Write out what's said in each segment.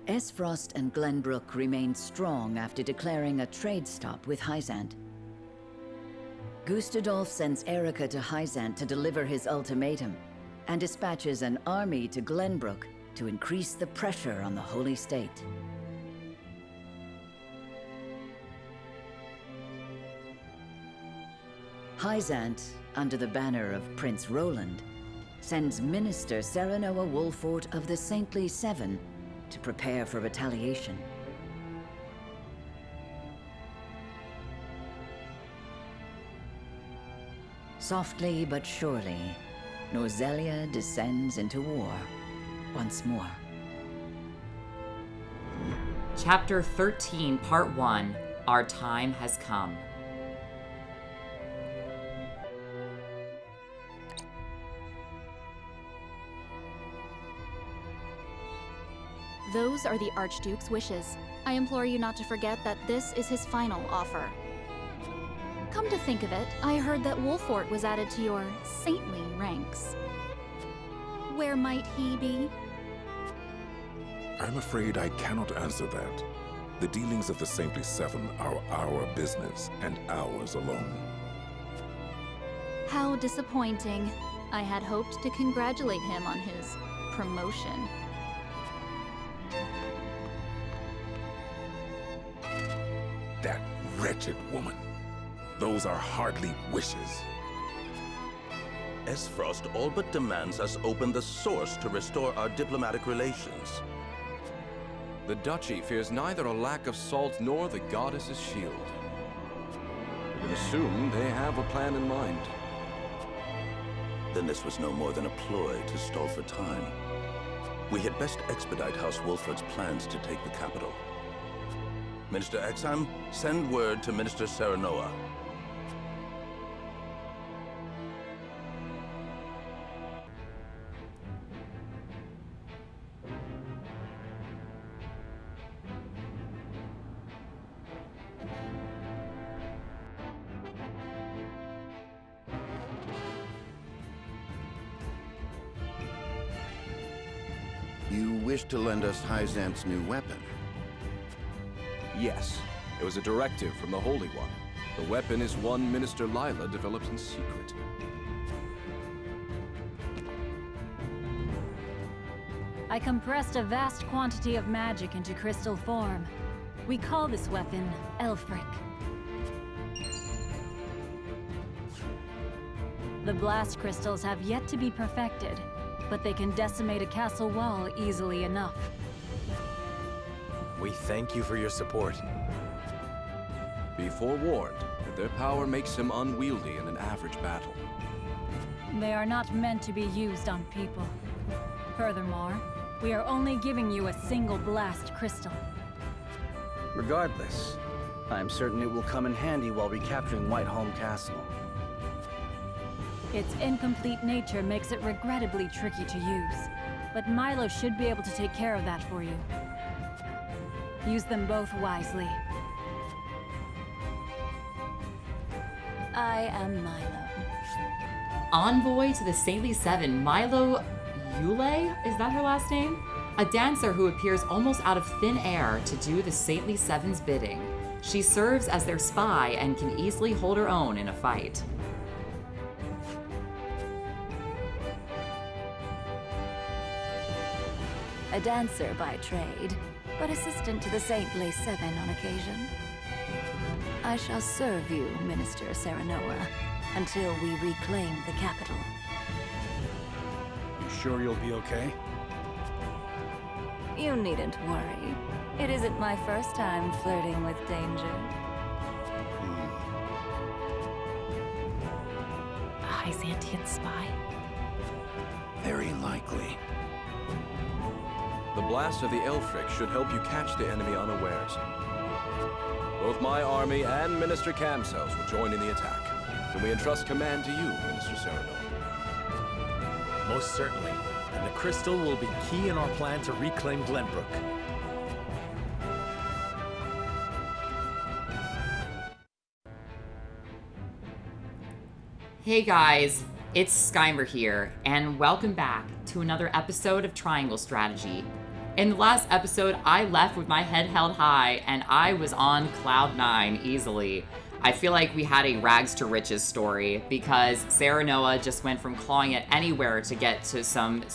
Esfrost and Glenbrook remained strong after declaring a trade stop with Hyzante. Gustadolf sends Erica to Hyzante to deliver his ultimatum, and dispatches an army to Glenbrook to increase the pressure on the Holy State. Hyzante, under the banner of Prince Roland, sends Minister Serenoa Wolfort of the Saintly Seven to prepare for retaliation. Softly but surely, Norzelia descends into war once more. Chapter 13, Part 1, Our Time Has Come. Those are the Archduke's wishes. I implore you not to forget that this is his final offer. Come to think of it, I heard that Wolfort was added to your saintly ranks. Where might he be? I'm afraid I cannot answer that. The dealings of the Saintly Seven are our business, and ours alone. How disappointing. I had hoped to congratulate him on his promotion. That wretched woman. Those are hardly wishes. Esfrost all but demands us open the source to restore our diplomatic relations. The Duchy fears neither a lack of salt nor the goddess's shield. We can assume they have a plan in mind. Then this was no more than a ploy to stall for time. We had best expedite House Wolfort's plans to take the capital. Minister Exheim, send word to Minister Serenoa. You wish to lend us Hyzante's new weapon? Yes, it was a directive from the Holy One. The weapon is one Minister Lila developed in secret. I compressed a vast quantity of magic into crystal form. We call this weapon Elfric. The blast crystals have yet to be perfected, but they can decimate a castle wall easily enough. We thank you for your support. Be forewarned that their power makes them unwieldy in an average battle. They are not meant to be used on people. Furthermore, we are only giving you a single blast crystal. Regardless, I am certain it will come in handy while recapturing Whiteholm Castle. Its incomplete nature makes it regrettably tricky to use, but Milo should be able to take care of that for you. Use them both wisely. I am Milo. Envoy to the Saintly Seven, Milo Yule? Is that her last name? A dancer who appears almost out of thin air to do the Saintly Seven's bidding. She serves as their spy and can easily hold her own in a fight. A dancer by trade, but assistant to the Saintly Seven on occasion. I shall serve you, Minister Serenoa, until we reclaim the capital. You sure you'll be okay? You needn't worry. It isn't my first time flirting with danger. A Hyzantean spy? Very likely. The blast of the Elfric should help you catch the enemy unawares. Both my army and Minister Camsel's will join in the attack. Can we entrust command to you, Minister Serenoa? Most certainly. And the crystal will be key in our plan to reclaim Glenbrook. Hey guys, it's Skymer here, and welcome back to another episode of Triangle Strategy. In the last episode, I left with my head held high, and I was on cloud 9 easily. I feel like we had a rags to riches story, because Serenoa just went from clawing at anywhere to get to some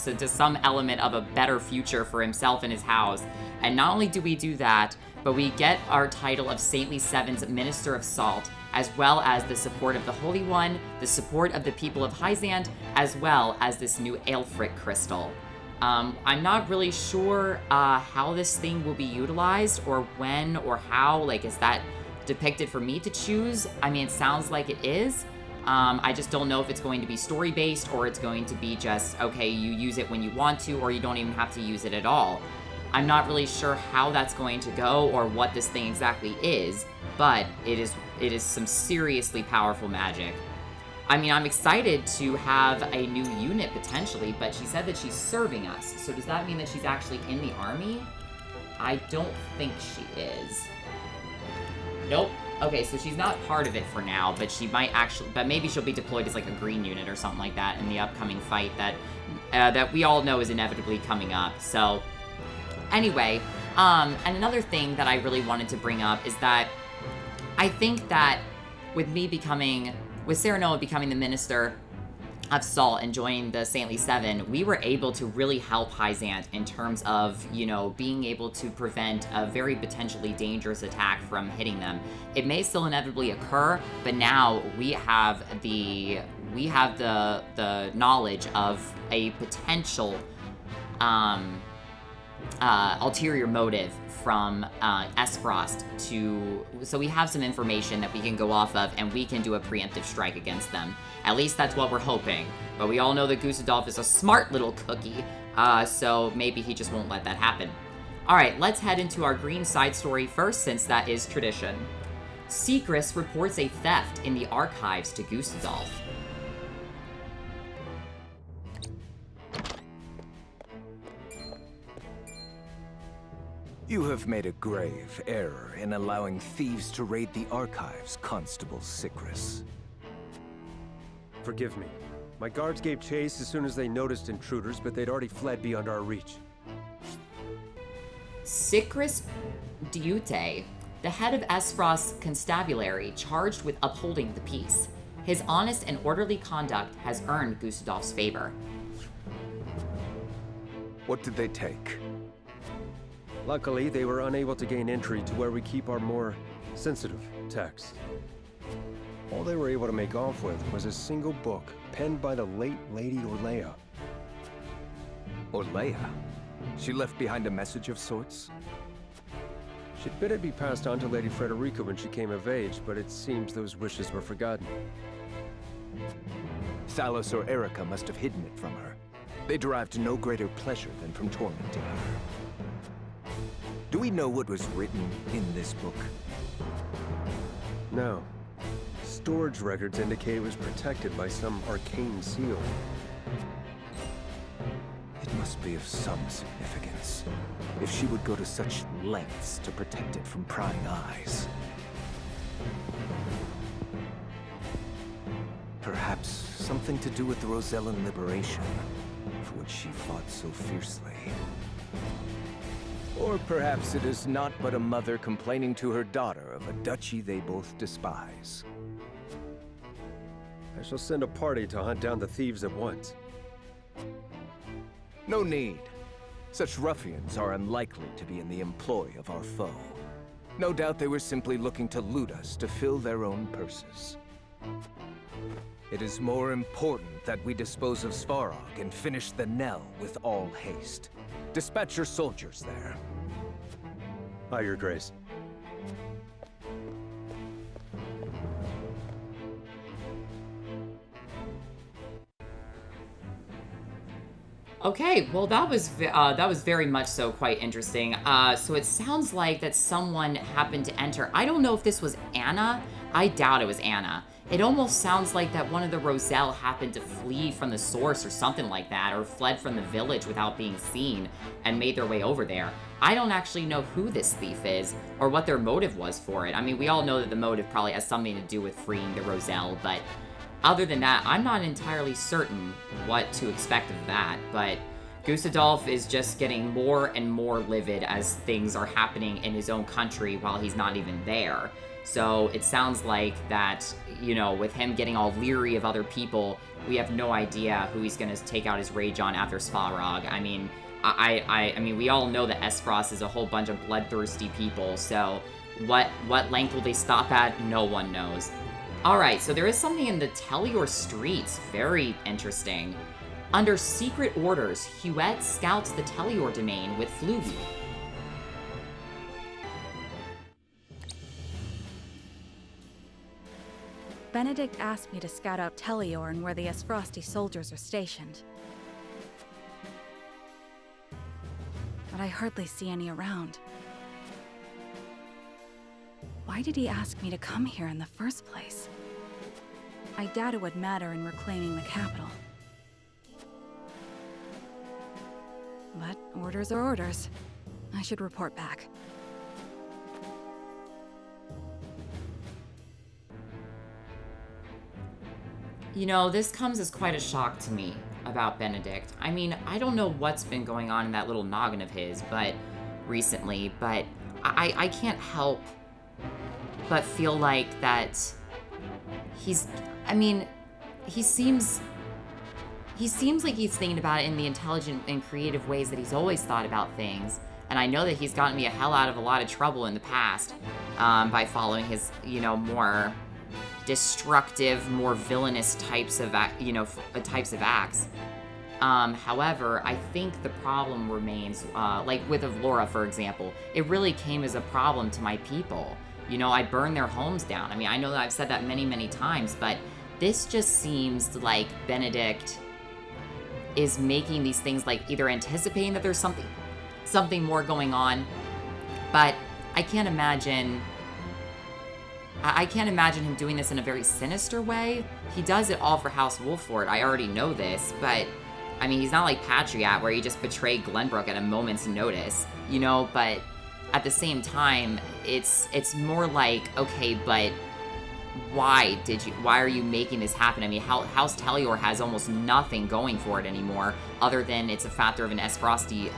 element of a better future for himself and his house. And not only do we do that, but we get our title of Saintly Seven's Minister of Salt, as well as the support of the Holy One, the support of the people of Hyzante, as well as this new Aelfric crystal. I'm not really sure how this thing will be utilized, or when, or how. Like, is that depicted for me to choose? I mean, it sounds like it is. I just don't know if it's going to be story-based, or it's going to be just, okay, you use it when you want to, or you don't even have to use it at all. I'm not really sure how that's going to go, or what this thing exactly is, but it is some seriously powerful magic. I mean, I'm excited to have a new unit potentially, but she said that she's serving us. So does that mean that she's actually in the army? I don't think she is. Nope. Okay, so she's not part of it for now, but she might actually, but maybe she'll be deployed as like a green unit or something like that in the upcoming fight that we all know is inevitably coming up. So anyway, and another thing that I really wanted to bring up is that I think that with Serenoa becoming the Minister of Salt and joining the Saintly Seven, we were able to really help Hyzante in terms of, being able to prevent a very potentially dangerous attack from hitting them. It may still inevitably occur, but now we have the knowledge of a potential ulterior motive from S-Frost so we have some information that we can go off of, and we can do a preemptive strike against them. At least that's what we're hoping. But we all know that Gustadolf is a smart little cookie, so maybe he just won't let that happen. Alright, let's head into our green side story first, since that is tradition. Secris reports a theft in the archives to Gustadolf. You have made a grave error in allowing thieves to raid the archives, Constable Secris. Forgive me. My guards gave chase as soon as they noticed intruders, but they'd already fled beyond our reach. Secris Diute, the head of S-Frost's constabulary charged with upholding the peace. His honest and orderly conduct has earned Gustadolf's favor. What did they take? Luckily, they were unable to gain entry to where we keep our more sensitive texts. All they were able to make off with was a single book penned by the late Lady Orlea. Orlea? She left behind a message of sorts? She'd bid it be passed on to Lady Frederica when she came of age, but it seems those wishes were forgotten. Thalos or Erica must have hidden it from her. They derived no greater pleasure than from tormenting her. Do we know what was written in this book? No. Storage records indicate it was protected by some arcane seal. It must be of some significance, if she would go to such lengths to protect it from prying eyes. Perhaps something to do with the Rosellan liberation, for which she fought so fiercely. Or perhaps it is not but a mother complaining to her daughter of a duchy they both despise. I shall send a party to hunt down the thieves at once. No need. Such ruffians are unlikely to be in the employ of our foe. No doubt they were simply looking to loot us to fill their own purses. It is more important that we dispose of Svarog and finish the Nell with all haste. Dispatch your soldiers there. Aye, Your Grace. Okay, well that was very much so quite interesting. So it sounds like that someone happened to enter. I don't know if this was Anna. I doubt it was Anna. It almost sounds like that one of the Roselle happened to flee from the source or something like that, or fled from the village without being seen and made their way over there. I don't actually know who this thief is or what their motive was for it. I mean, we all know that the motive probably has something to do with freeing the Roselle, but other than that, I'm not entirely certain what to expect of that. But Gustadolf is just getting more and more livid as things are happening in his own country while he's not even there. So it sounds like that, you know, with him getting all leery of other people, we have no idea who he's going to take out his rage on after Svarog. I mean, I mean, we all know that Esfrost is a whole bunch of bloodthirsty people, so what length will they stop at? No one knows. Alright, so there is something in the Tellior streets. Very interesting. Under secret orders, Huet scouts the Tellior domain with Flugi. Benedict asked me to scout out Tellior and where the Esfrosti soldiers are stationed. But I hardly see any around. Why did he ask me to come here in the first place? I doubt it would matter in reclaiming the capital. But orders are orders. I should report back. You know, this comes as quite a shock to me about Benedict. I mean, I don't know what's been going on in that little noggin of his, but recently, but I can't help but feel like that he's, I mean, he seems like he's thinking about it in the intelligent and creative ways that he's always thought about things. And I know that he's gotten me a hell out of a lot of trouble in the past by following his, you know, more destructive, more villainous types of acts. However, I think the problem remains, like with Avlora, for example, it really came as a problem to my people. You know, I burned their homes down. I mean, I know that I've said that many, many times, but this just seems like Benedict is making these things, like either anticipating that there's something more going on, but I can't imagine him doing this in a very sinister way. He does it all for House Wolffort. I already know this, but I mean, he's not like Patriot where he just betrayed Glenbrook at a moment's notice, you know, but at the same time, it's more like, okay, but why are you making this happen? I mean, House Tellior has almost nothing going for it anymore, other than it's a factor of an Esfrosti,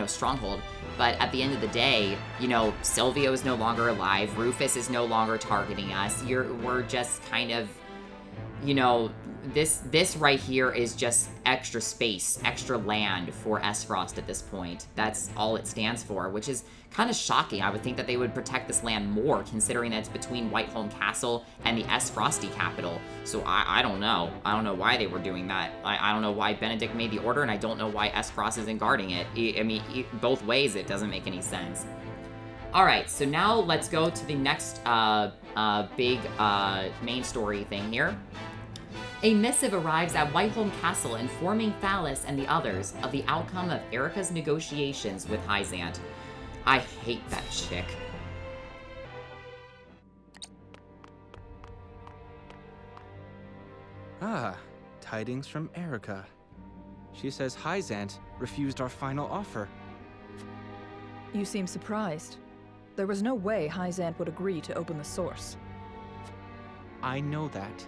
stronghold. But at the end of the day, you know, Silvio is no longer alive, Rufus is no longer targeting us, we're just kind of, you know, this right here is just extra space, extra land for Esfrost at this point. That's all it stands for, which is kind of shocking. I would think that they would protect this land more, considering that it's between Whiteholm Castle and the Esfrosti capital. So I don't know. I don't know why they were doing that. I don't know why Benedict made the order, and I don't know why Esfrost isn't guarding it. I mean, both ways, it doesn't make any sense. All right, so now let's go to the next big main story thing here. A missive arrives at Whiteholm Castle informing Thalas and the others of the outcome of Erica's negotiations with Hyzante. I hate that chick. Ah, tidings from Erica. She says Hyzante refused our final offer. You seem surprised. There was no way Hyzante would agree to open the source. I know that,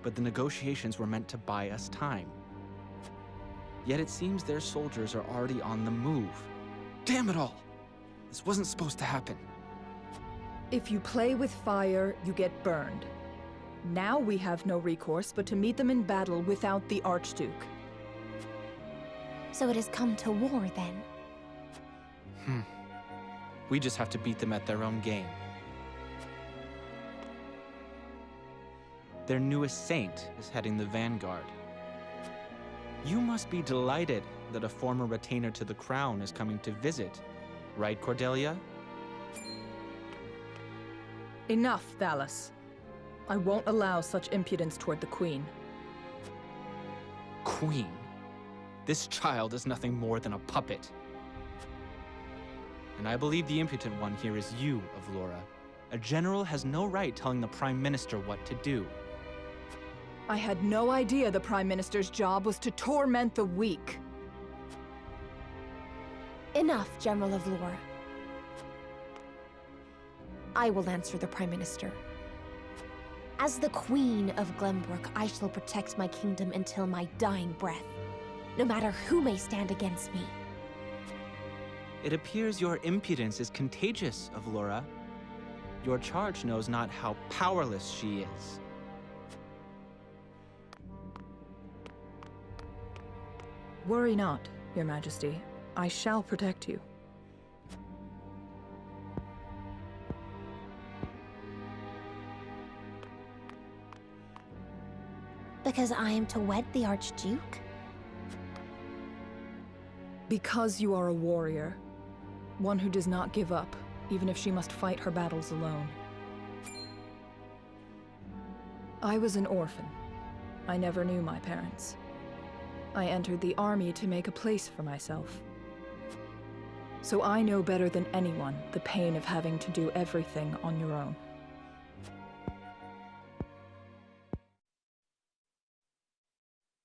but the negotiations were meant to buy us time. Yet it seems their soldiers are already on the move. Damn it all! This wasn't supposed to happen. If you play with fire, you get burned. Now we have no recourse but to meet them in battle without the Archduke. So it has come to war, then? We just have to beat them at their own game. Their newest saint is heading the vanguard. You must be delighted that a former retainer to the crown is coming to visit. Right, Cordelia? Enough, Thalas. I won't allow such impudence toward the Queen. Queen? This child is nothing more than a puppet. And I believe the impotent one here is you, Avlora. A general has no right telling the Prime Minister what to do. I had no idea the Prime Minister's job was to torment the weak. Enough, General Avlora. I will answer the Prime Minister. As the Queen of Glenbrook, I shall protect my kingdom until my dying breath. no matter who may stand against me. It appears your impudence is contagious, Avlora. Your charge knows not how powerless she is. Worry not, Your Majesty. I shall protect you. Because I am to wed the Archduke? Because you are a warrior. One who does not give up, even if she must fight her battles alone. I was an orphan. I never knew my parents. I entered the army to make a place for myself. So I know better than anyone the pain of having to do everything on your own.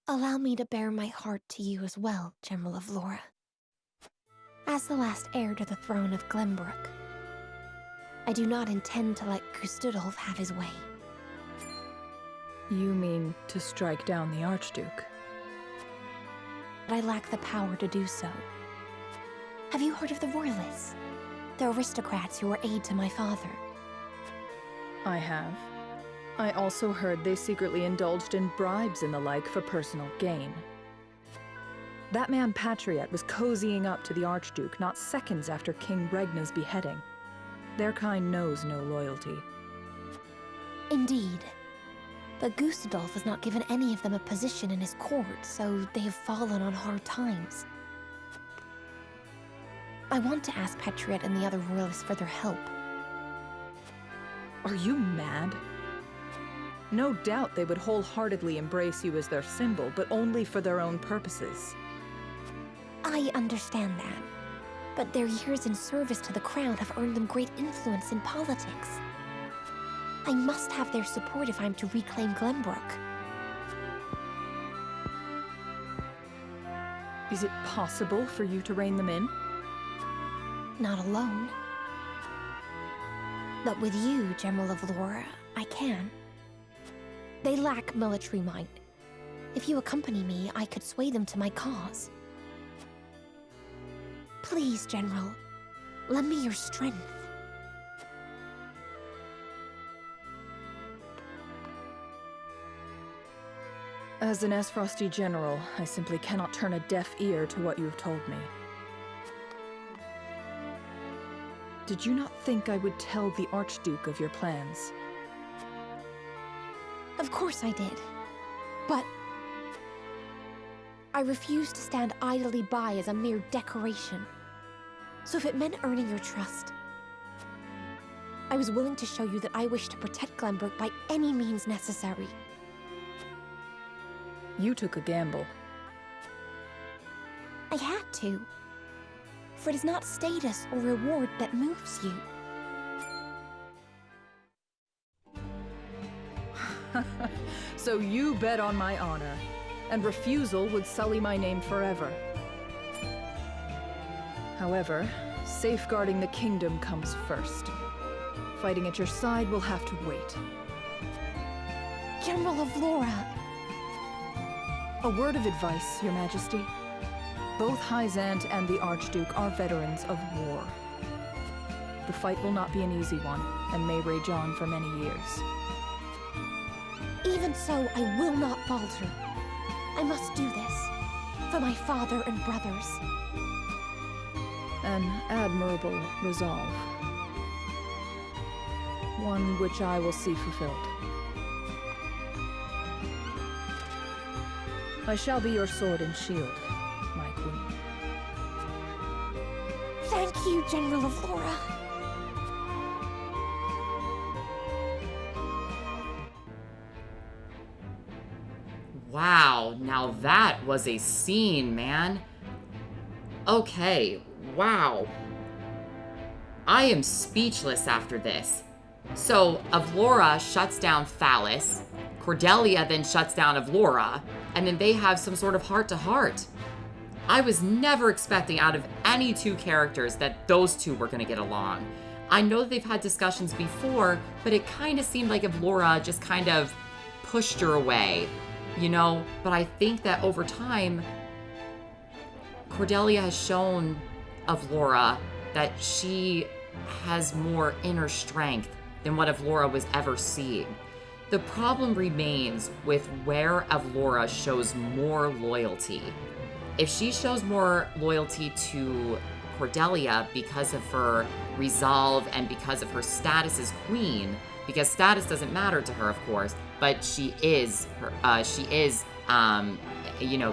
Allow me to bare my heart to you as well, General of Laura. As the last heir to the throne of Glenbrook, I do not intend to let Gustudolf have his way. You mean to strike down the Archduke? But I lack the power to do so. Have you heard of the Royalists? The aristocrats who were aid to my father. I have. I also heard they secretly indulged in bribes and the like for personal gain. That man Patriot was cozying up to the Archduke not seconds after King Regna's beheading. Their kind knows no loyalty. Indeed. But Gustudolf has not given any of them a position in his court, so they have fallen on hard times. I want to ask Patriot and the other royalists for their help. Are you mad? No doubt they would wholeheartedly embrace you as their symbol, but only for their own purposes. I understand that. But their years in service to the crown have earned them great influence in politics. I must have their support if I'm to reclaim Glenbrook. Is it possible for you to rein them in? Not alone. But with you, General of Laura, I can. They lack military might. If you accompany me, I could sway them to my cause. Please, General, lend me your strength. As an Esfrosty general, I simply cannot turn a deaf ear to what you have told me. Did you not think I would tell the Archduke of your plans? Of course I did. But I refused to stand idly by as a mere decoration. So if it meant earning your trust, I was willing to show you that I wish to protect Glenbrook by any means necessary. You took a gamble. I had to. For it is not status or reward that moves you. So you bet on my honor, and refusal would sully my name forever. However, safeguarding the kingdom comes first. Fighting at your side will have to wait. General of Laura! A word of advice, Your Majesty. Both Hyzante and the Archduke are veterans of war. The fight will not be an easy one, and may rage on for many years. Even so, I will not falter. I must do this, for my father and brothers. An admirable resolve. One which I will see fulfilled. I shall be your sword and shield, my queen. Thank you, General of Laura. Wow, now that was a scene, man. Okay, wow. I am speechless after this. So, Avlora shuts down Phallus, Cordelia then shuts down Avlora, and then they have some sort of heart-to-heart. I was never expecting out of any two characters that those two were going to get along. I know that they've had discussions before, but it kind of seemed like Avlora just kind of pushed her away, you know? But I think that over time, Cordelia has shown of Laura that she has more inner strength than what Avlora was ever seeing. The problem remains with where Avlora shows more loyalty. If she shows more loyalty to Cordelia because of her resolve and because of her status as queen, because status doesn't matter to her, of course, but she is her,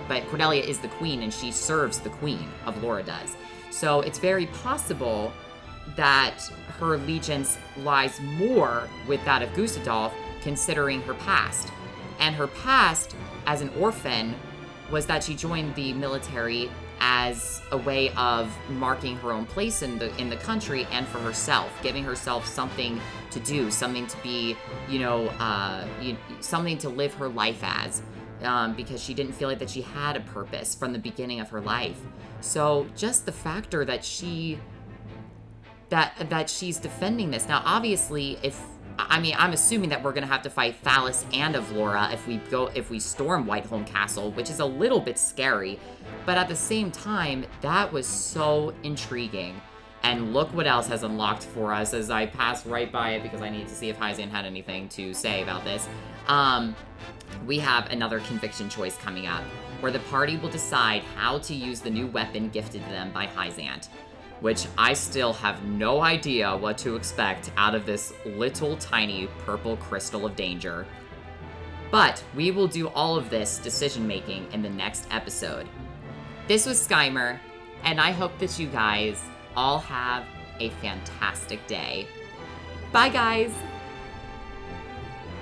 but Cordelia is the queen and she serves the queen, Avlora does. So it's very possible that her allegiance lies more with that of Gustadolf, considering her past. And her past as an orphan was that she joined the military as a way of marking her own place in the country and for herself, giving herself something to do, something to be, something to live her life as, because she didn't feel like that she had a purpose from the beginning of her life. So just the factor that she's defending this. Now, obviously, I'm assuming that we're gonna have to fight Thalas and Avlora if we storm Whiteholm Castle, which is a little bit scary, but at the same time, that was so intriguing. And look what else has unlocked for us as I passed right by it because I needed to see if Hyzante had anything to say about this. We have another conviction choice coming up, where the party will decide how to use the new weapon gifted to them by Hyzante, which I still have no idea what to expect out of this little tiny purple crystal of danger. But we will do all of this decision-making in the next episode. This was Skymer, and I hope that you guys all have a fantastic day. Bye, guys!